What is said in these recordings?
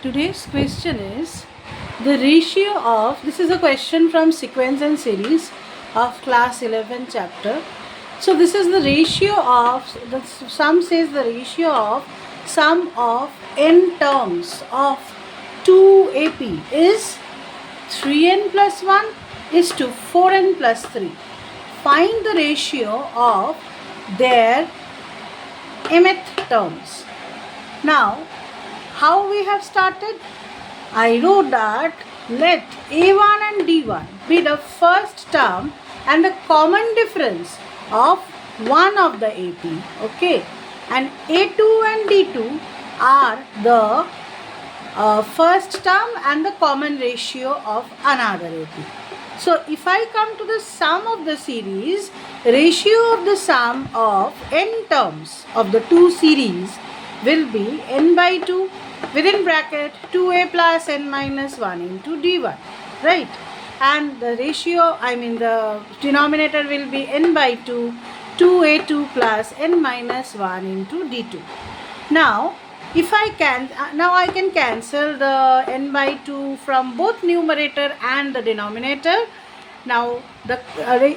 Today's question is the ratio of, this is a question from sequence and series of class 11 chapter. So this is the ratio of, the sum says the ratio of sum of n terms of 2 AP is 3n plus 1 is to 4n plus 3. Find the ratio of their mth terms. Now, how we have started? I wrote that let A1 and D1 be the first term and the common difference of one of the AP. Okay, and A2 and D2 are the first term and the common ratio of another AP. So if I come to the sum of the series, ratio of the sum of n terms of the two series will be n by 2 within bracket 2a plus n minus 1 into d1, right? And the ratio, the denominator will be n by 2, 2a2 plus n minus 1 into d2. Now, if I can, I can cancel the n by 2 from both numerator and the denominator. Now, the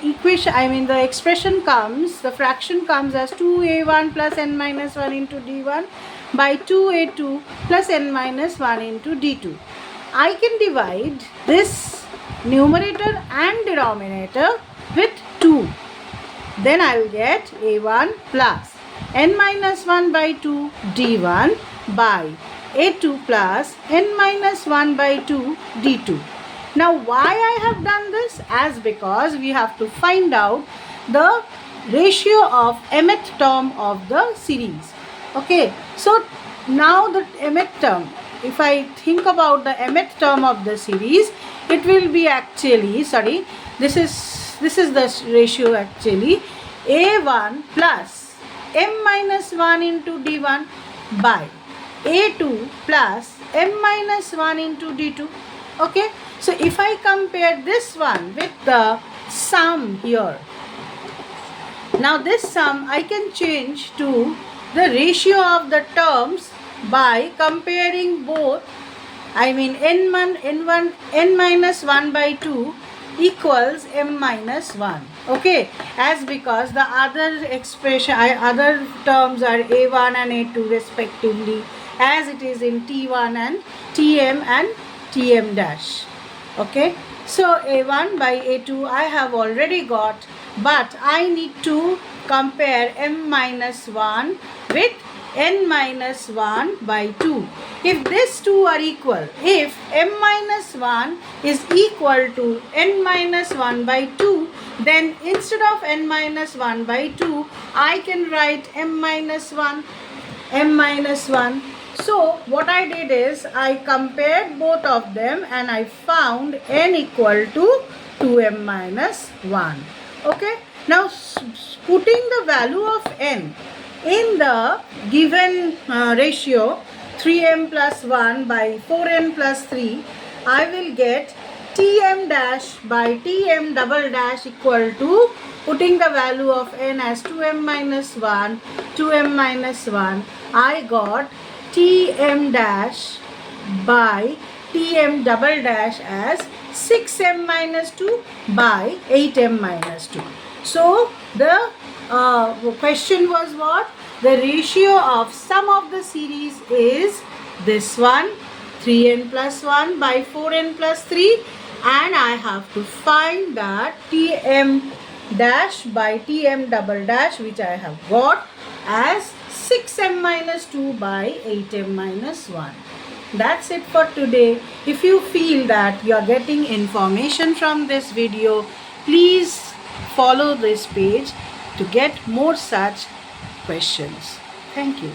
equation, the expression comes, the fraction comes as 2a1 plus n minus 1 into d1 by 2a2 plus n minus 1 into d2. I can divide this numerator and denominator with 2. Then I will get a1 plus n minus 1 by 2 d1 by a2 plus n minus 1 by 2 d2. Now, why I have done this? As because we have to find out the ratio of mth term of the series. Okay, so now the mth term, if I think about the mth term of the series, it will be actually, this is the ratio actually, a1 plus m minus 1 into d1 by a2 plus m minus 1 into d2. Okay, so if I compare this one with the sum here, now this sum I can change to the ratio of the terms by comparing both, n minus 1 by 2 equals m minus 1. Okay, as because the other expression, other terms are a1 and a2 respectively, as it is in t1 and tm and tm dash. Okay, so a1 by a2 I have already got, but I need to compare m minus 1 with n minus 1 by 2. If these two are equal, if m minus 1 is equal to n minus 1 by 2, then instead of n minus 1 by 2, I can write m minus 1. So what I did is I compared both of them and I found n equal to 2m minus 1. Okay, now putting the value of n in the given ratio 3m plus 1 by 4n plus 3, I will get tm dash by tm double dash equal to, putting the value of n as 2m minus 1, 2m minus 1, I got tm dash by tm double dash as 6m minus 2 by 8m minus 2. So the question was what? The ratio of sum of the series is this one, 3n plus 1 by 4n plus 3, and I have to find that tm dash by tm double dash, which I have got as 6m minus 2 by 8m minus 1. That's it for today. If you feel that you are getting information from this video, please follow this page to get more such questions. Thank you.